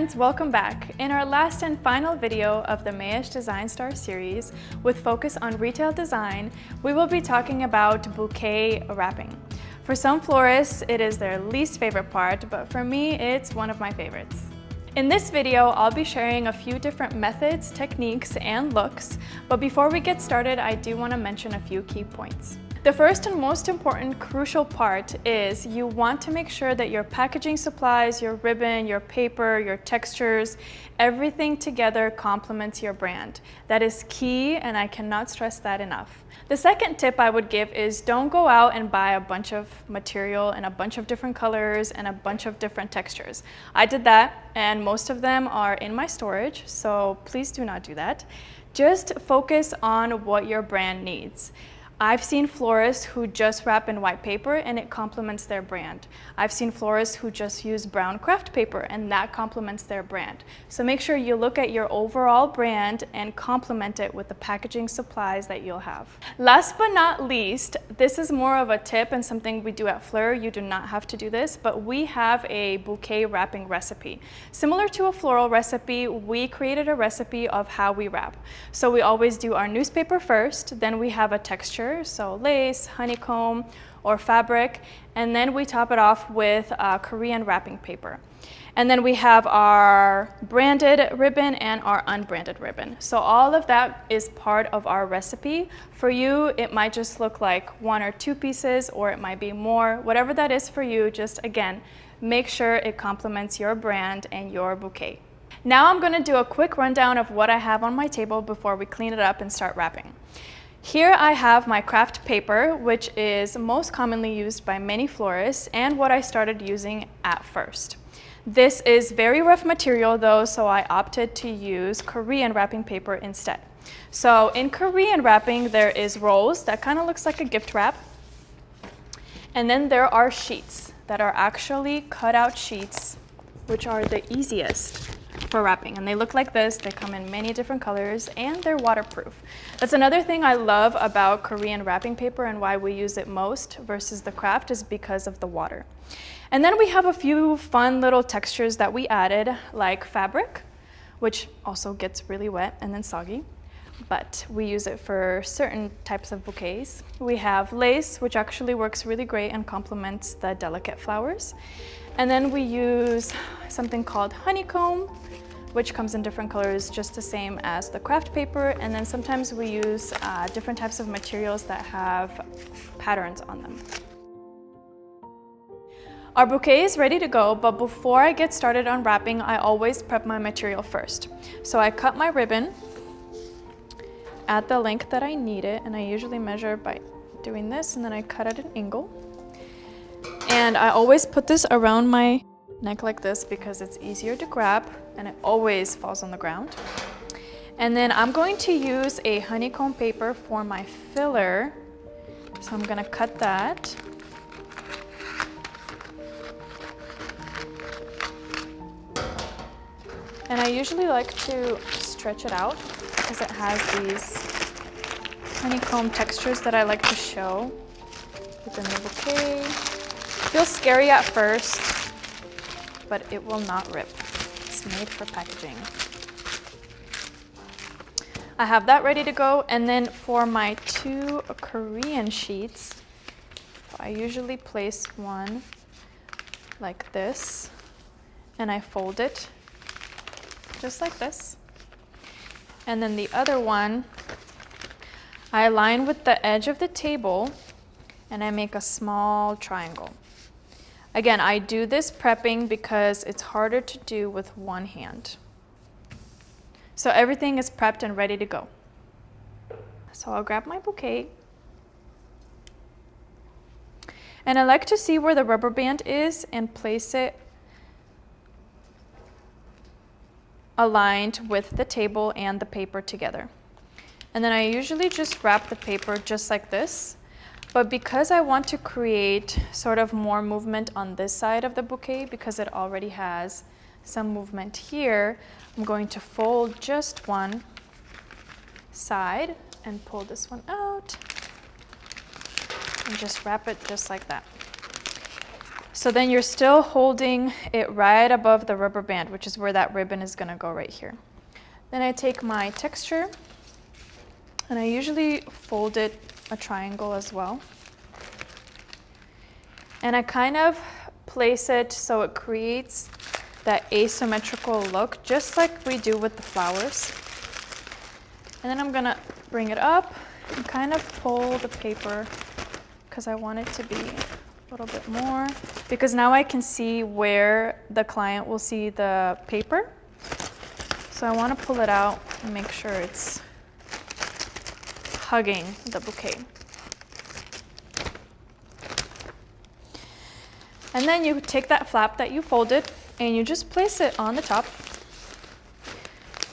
friends, welcome back. In our last and final video of the Mayesh Design Star series with focus on retail design, we will be talking about bouquet wrapping. For some florists, it is their least favorite part, but for me, it's one of my favorites. In this video, I'll be sharing a few different methods, techniques, and looks, but before we get started, I do want to mention a few key points. The first and most important crucial part is you want to make sure that your packaging supplies, your ribbon, your paper, your textures, everything together complements your brand. That is key, and I cannot stress that enough. The second tip I would give is don't go out and buy a bunch of material in a bunch of different colors and a bunch of different textures. I did that, and most of them are in my storage, so please do not do that. Just focus on what your brand needs. I've seen florists who just wrap in white paper and it complements their brand. I've seen florists who just use brown craft paper and that complements their brand. So make sure you look at your overall brand and complement it with the packaging supplies that you'll have. Last but not least, this is more of a tip and something we do at FLEUR. You do not have to do this, but we have a bouquet wrapping recipe. Similar to a floral recipe, we created a recipe of how we wrap. So we always do our newspaper first, then we have a texture, so lace, honeycomb, or fabric, and then we top it off with Korean wrapping paper. And then we have our branded ribbon and our unbranded ribbon. So all of that is part of our recipe. For you, it might just look like 1 or 2 pieces, or it might be more. Whatever that is for you, just again, make sure it complements your brand and your bouquet. Now I'm gonna do a quick rundown of what I have on my table before we clean it up and start wrapping. Here I have my craft paper, which is most commonly used by many florists and what I started using at first. This is very rough material though, so I opted to use Korean wrapping paper instead. So in Korean wrapping, there is rolls that kind of looks like a gift wrap. And then there are sheets that are actually cut out sheets, which are the easiest for wrapping, and they look like this. They come in many different colors and they're waterproof. That's another thing I love about Korean wrapping paper and why we use it most versus the craft is because of the water. And then we have a few fun little textures that we added, like fabric, which also gets really wet and then soggy, but we use it for certain types of bouquets. We have lace, which actually works really great and complements the delicate flowers. And then we use something called honeycomb, which comes in different colors, just the same as the craft paper. And then sometimes we use different types of materials that have patterns on them. Our bouquet is ready to go, but before I get started on wrapping, I always prep my material first. So I cut my ribbon at the length that I need it, and I usually measure by doing this, and then I cut at an angle. And I always put this around my neck like this because it's easier to grab and it always falls on the ground. And then I'm going to use a honeycomb paper for my filler. So I'm gonna cut that. And I usually like to stretch it out because it has these honeycomb textures that I like to show within the bouquet. Feels scary at first, but it will not rip. It's made for packaging. I have that ready to go, and then for my 2 Korean sheets, I usually place one like this, and I fold it just like this. And then the other one, I align with the edge of the table, and I make a small triangle. Again, I do this prepping because it's harder to do with one hand. So everything is prepped and ready to go. So I'll grab my bouquet. And I like to see where the rubber band is and place it aligned with the table and the paper together. And then I usually just wrap the paper just like this. But because I want to create sort of more movement on this side of the bouquet, because it already has some movement here, I'm going to fold just one side and pull this one out and just wrap it just like that. So then you're still holding it right above the rubber band, which is where that ribbon is gonna go right here. Then I take my texture, and I usually fold it a triangle as well. And I kind of place it so it creates that asymmetrical look, just like we do with the flowers. And then I'm gonna bring it up and kind of pull the paper, because I want it to be a little bit more, because now I can see where the client will see the paper. So I want to pull it out and make sure it's hugging the bouquet. And then you take that flap that you folded and you just place it on the top,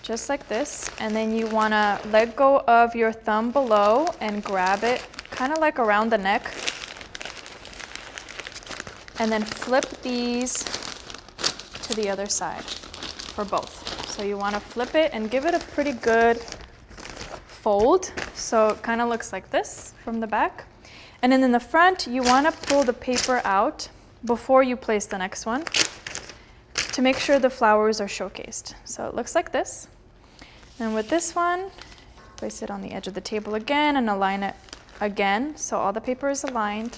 just like this. And then you want to let go of your thumb below and grab it kind of like around the neck. And then flip these to the other side for both. So you want to flip it and give it a pretty good fold. So it kind of looks like this from the back. And then in the front, you want to pull the paper out before you place the next one to make sure the flowers are showcased. So it looks like this. And with this one, place it on the edge of the table again and align it again. So all the paper is aligned.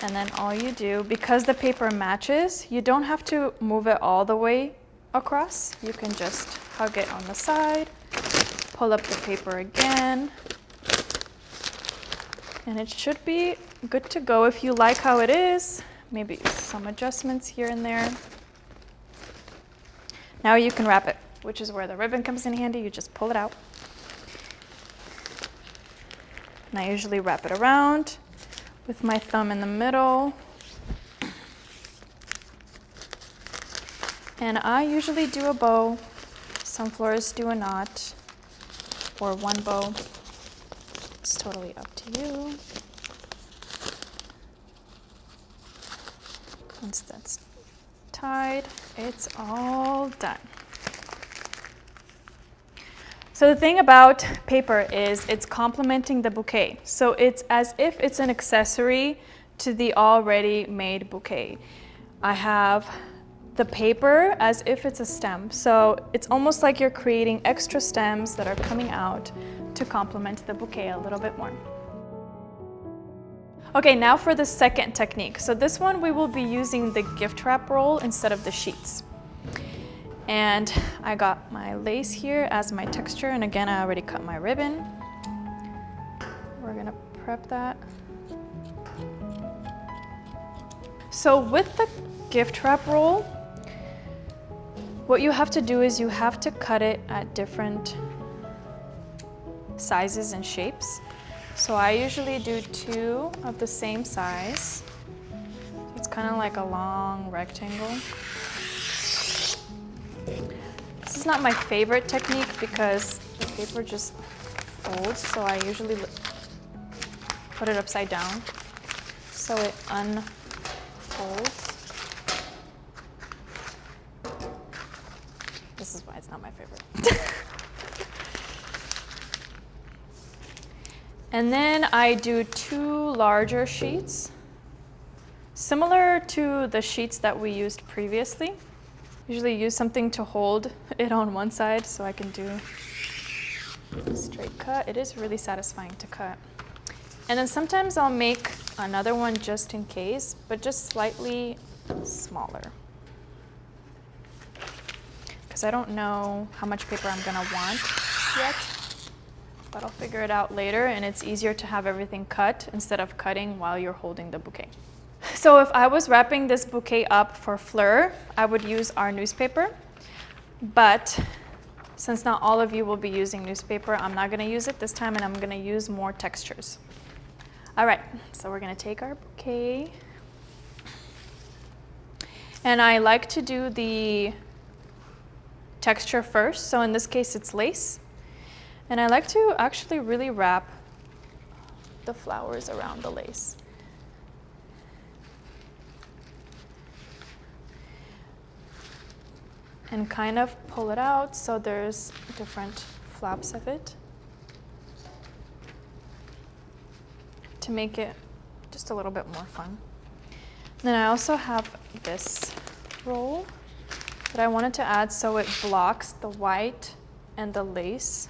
And then all you do, because the paper matches, you don't have to move it all the way across. You can just hug it on the side, pull up the paper again, and it should be good to go. If you like how it is, maybe some adjustments here and there. Now you can wrap it, which is where the ribbon comes in handy. You just pull it out. And I usually wrap it around with my thumb in the middle. And I usually do a bow. Some florists do a knot or one bow. It's totally up to you. Once that's tied, it's all done. So the thing about paper is it's complementing the bouquet. So it's as if it's an accessory to the already made bouquet. I have the paper as if it's a stem. So it's almost like you're creating extra stems that are coming out to complement the bouquet a little bit more. Okay, now for the second technique. So this one we will be using the gift wrap roll instead of the sheets. And I got my lace here as my texture, and again, I already cut my ribbon. We're gonna prep that. So with the gift wrap roll, what you have to do is you have to cut it at different sizes and shapes. So I usually do 2 of the same size. It's kind of like a long rectangle. This is not my favorite technique because the paper just folds, so I usually put it upside down so it unfolds. This is why it's not my favorite. And then I do 2 larger sheets, similar to the sheets that we used previously. Usually use something to hold it on one side so I can do a straight cut. It is really satisfying to cut. And then sometimes I'll make another one just in case, but just slightly smaller. Because I don't know how much paper I'm gonna want yet, but I'll figure it out later, and it's easier to have everything cut instead of cutting while you're holding the bouquet. So if I was wrapping this bouquet up for FLEUR, I would use our newspaper, but since not all of you will be using newspaper, I'm not gonna use it this time, and I'm gonna use more textures. All right, so we're gonna take our bouquet, and I like to do the texture first. So in this case, it's lace, and I like to actually really wrap the flowers around the lace. And kind of pull it out so there's different flaps of it to make it just a little bit more fun. Then I also have this roll that I wanted to add so it blocks the white and the lace.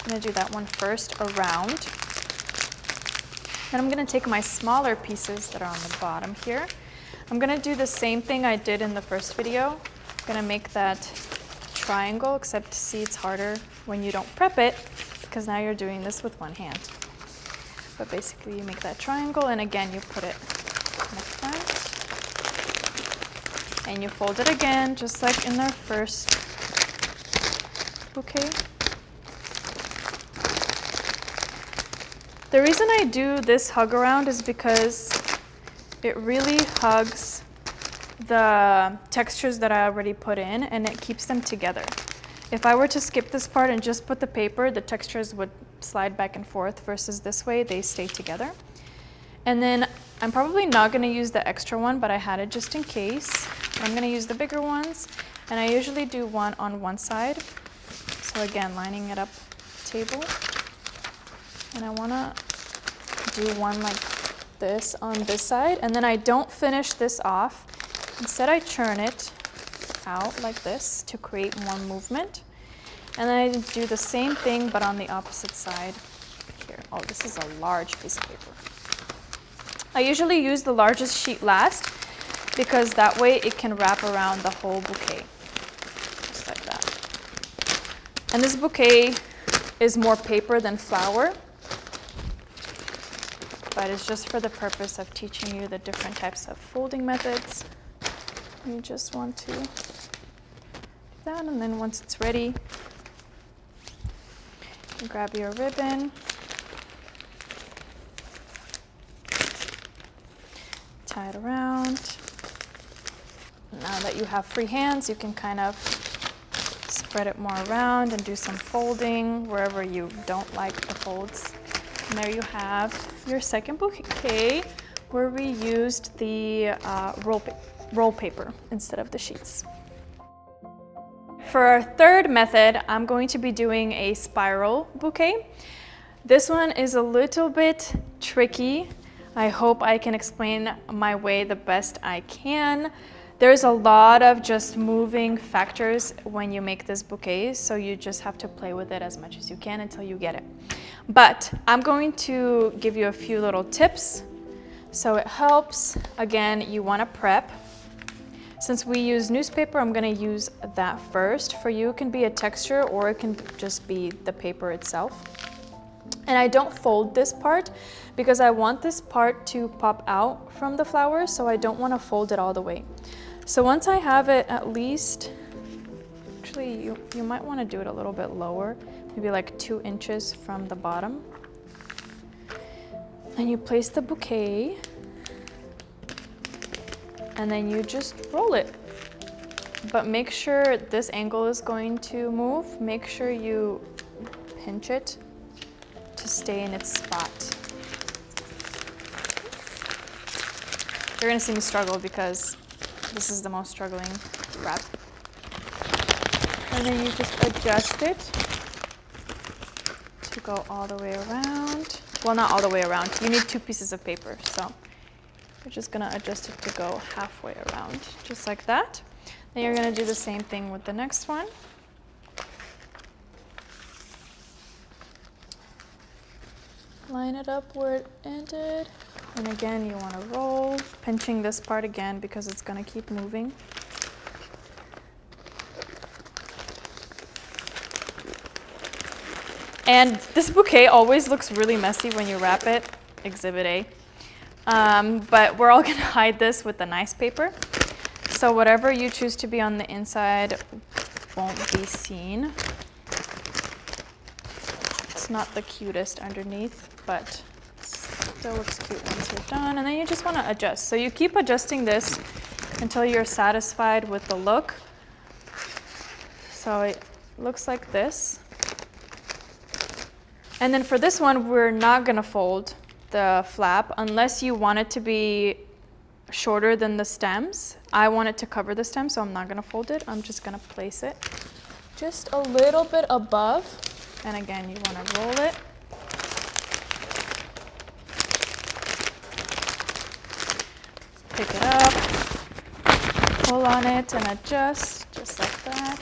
I'm gonna do that one first around. Then I'm gonna take my smaller pieces that are on the bottom here. I'm gonna do the same thing I did in the first video. I'm gonna make that triangle, except see it's harder when you don't prep it because now you're doing this with one hand. But basically you make that triangle and again you put it in the front. And you fold it again, just like in our first bouquet. The reason I do this hug around is because it really hugs the textures that I already put in and it keeps them together. If I were to skip this part and just put the paper, the textures would slide back and forth versus this way, they stay together. And then I'm probably not gonna use the extra one, but I had it just in case. I'm gonna use the bigger ones and I usually do one on one side. So again, lining it up table. And I wanna do one like this on this side, and then I don't finish this off. Instead, I churn it out like this to create more movement. And then I do the same thing, but on the opposite side here. Oh, this is a large piece of paper. I usually use the largest sheet last because that way it can wrap around the whole bouquet, just like that. And this bouquet is more paper than flower, but it's just for the purpose of teaching you the different types of folding methods. You just want to do that, and then once it's ready, you grab your ribbon, tie it around. Now that you have free hands, you can kind of spread it more around and do some folding wherever you don't like the folds. And there you have your second bouquet where we used the roll paper instead of the sheets. For our third method, I'm going to be doing a spiral bouquet. This one is a little bit tricky. I hope I can explain my way the best I can. There's a lot of just moving factors when you make this bouquet, so you just have to play with it as much as you can until you get it. But I'm going to give you a few little tips so it helps. Again, you want to prep. Since we use newspaper, I'm going to use that first. For you, it can be a texture or it can just be the paper itself. And I don't fold this part because I want this part to pop out from the flower, so I don't want to fold it all the way. So once I have it at least, actually you might want to do it a little bit lower, maybe like 2 inches from the bottom. Then you place the bouquet and then you just roll it. But make sure this angle is going to move. Make sure you pinch it to stay in its spot. You're gonna see me struggle because this is the most struggling wrap. And then you just adjust it to go all the way around. Well, not all the way around. You need 2 pieces of paper, so you're just gonna adjust it to go halfway around, just like that. Then you're gonna do the same thing with the next one. Line it up where it ended. And again, you wanna roll, pinching this part again because it's gonna keep moving. And this bouquet always looks really messy when you wrap it, Exhibit A. But we're all gonna hide this with the nice paper. So whatever you choose to be on the inside won't be seen. It's not the cutest underneath, but still looks cute once you're done. And then you just wanna adjust. So you keep adjusting this until you're satisfied with the look. So it looks like this. And then for this one, we're not gonna fold the flap unless you want it to be shorter than the stems. I want it to cover the stem, so I'm not gonna fold it. I'm just gonna place it just a little bit above. And again, you wanna roll it. Pick it up, pull on it and adjust, just like that.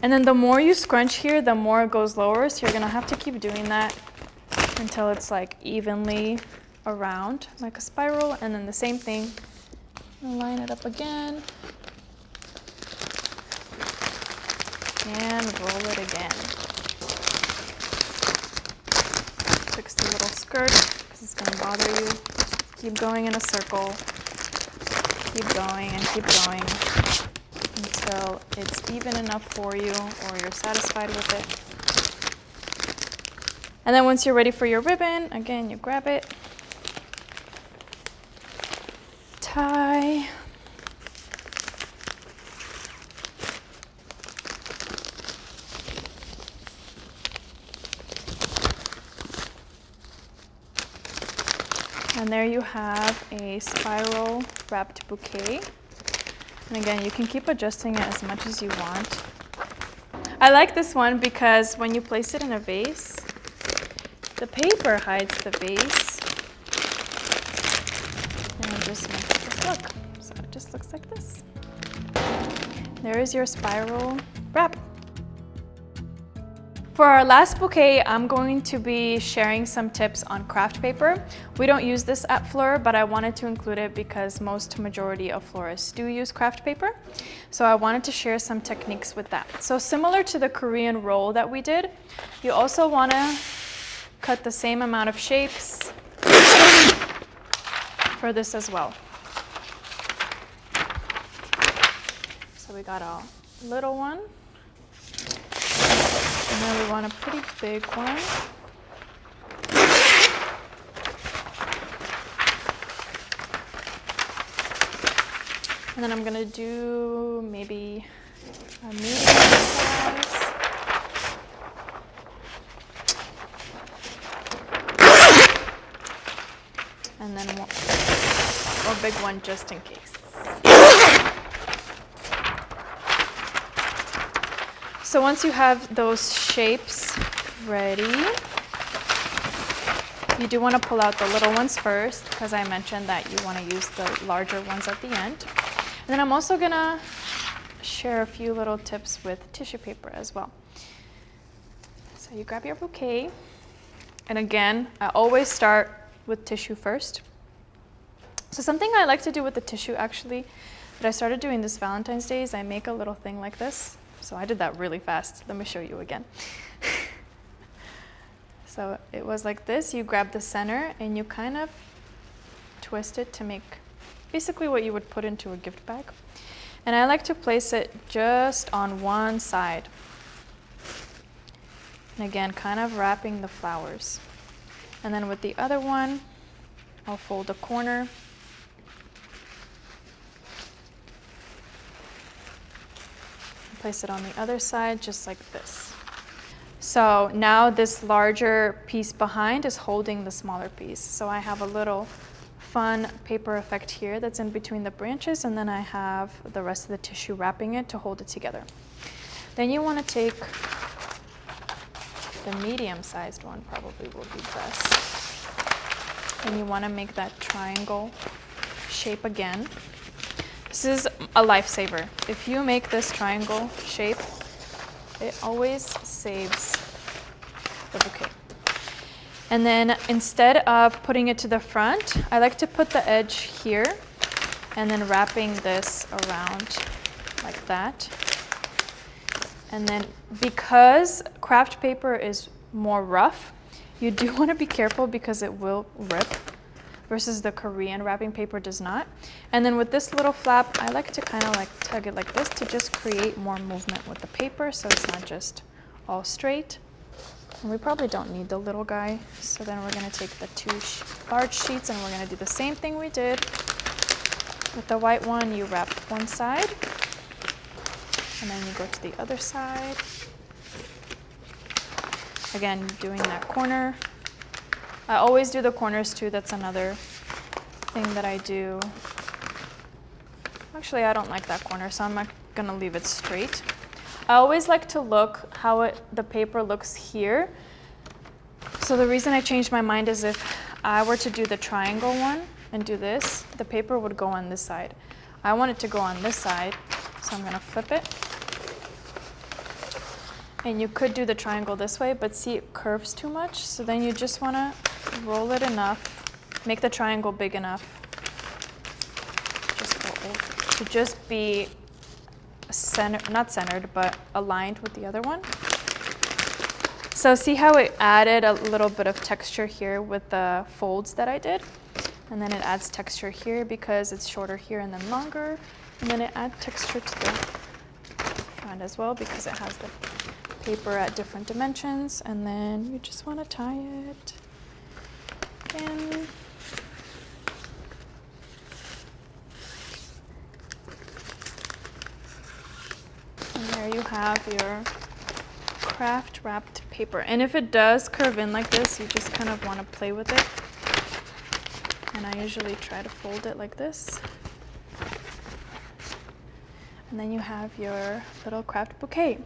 And then the more you scrunch here, the more it goes lower, so you're gonna have to keep doing that until it's like evenly around, like a spiral. And then the same thing, line it up again, and roll it again. Fix the little skirt, because it's gonna bother you. Keep going in a circle. Keep going and keep going until it's even enough for you or you're satisfied with it. And then once you're ready for your ribbon, again, you grab it, tie, and there you have a spiral wrapped bouquet. And again, you can keep adjusting it as much as you want. I like this one because when you place it in a vase, the paper hides the vase and it just makes this look. So it just looks like this. There is your spiral wrap. For our last bouquet, I'm going to be sharing some tips on craft paper. We don't use this at FLEUR, but I wanted to include it because majority of florists do use craft paper. So I wanted to share some techniques with that. So similar to the Korean roll that we did, you also want to cut the same amount of shapes for this as well. So we got a little one. And then we want a pretty big one. And then I'm gonna do maybe a medium size. And then one or big one just in case. So once you have those shapes ready, you do want to pull out the little ones first, because I mentioned that you want to use the larger ones at the end. And then I'm also going to share a few little tips with tissue paper as well. So you grab your bouquet, and again, I always start with tissue first. So something I like to do with the tissue actually, that I started doing this Valentine's Day, is I make a little thing like this. So I did that really fast. Let me show you again. So it was like this. You grab the center and you kind of twist it to make basically what you would put into a gift bag. And I like to place it just on one side. And again, kind of wrapping the flowers. And then with the other one, I'll fold a corner. Place it on the other side, just like this. So now this larger piece behind is holding the smaller piece. So I have a little fun paper effect here that's in between the branches, and then I have the rest of the tissue wrapping it to hold it together. Then you want to take the medium-sized one, probably will be best. And you want to make that triangle shape again. This is a lifesaver. If you make this triangle shape, it always saves the bouquet. And then instead of putting it to the front, I like to put the edge here and then wrapping this around like that. And then because craft paper is more rough, you do want to be careful because it will rip, versus the Korean wrapping paper does not. And then with this little flap, I like to kind of like tug it like this to just create more movement with the paper so it's not just all straight. And we probably don't need the little guy. So then we're gonna take the two large sheets and we're gonna do the same thing we did. With the white one, you wrap one side and then you go to the other side. Again, doing that corner. I always do the corners too. That's another thing that I do. Actually, I don't like that corner, so I'm not gonna leave it straight. I always like to look how the paper looks here. So the reason I changed my mind is if I were to do the triangle one, and do this, the paper would go on this side. I want it to go on this side, so I'm gonna flip it. And you could do the triangle this way, but see it curves too much, so then you just wanna roll it enough, make the triangle big enough to just be not centered, but aligned with the other one. So see how it added a little bit of texture here with the folds that I did? And then it adds texture here because it's shorter here and then longer. And then it adds texture to the front as well because it has the paper at different dimensions. And then you just want to tie it in. And there you have your craft wrapped paper. And if it does curve in like this, you just kind of want to play with it. And I usually try to fold it like this. And then you have your little craft bouquet.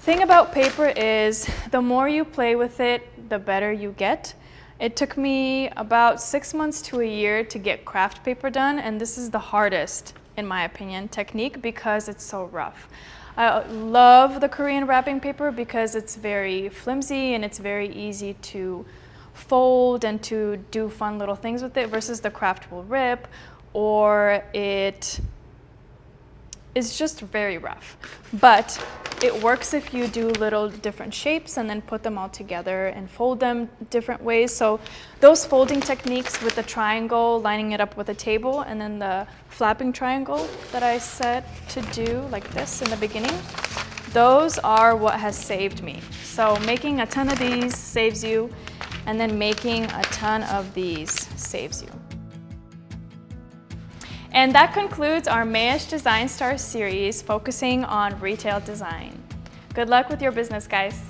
Thing about paper is the more you play with it, the better you get. It took me about 6 months to a year to get craft paper done, and this is the hardest, in my opinion, technique because it's so rough. I love the Korean wrapping paper because it's very flimsy and it's very easy to fold and to do fun little things with it versus the craft will rip or it is just very rough. But it works if you do little different shapes and then put them all together and fold them different ways. So those folding techniques with the triangle, lining it up with a table, and then the flapping triangle that I said to do like this in the beginning, those are what has saved me. So making a ton of these saves you, and then making a ton of these saves you. And that concludes our Mayesh Design Star series focusing on retail design. Good luck with your business, guys.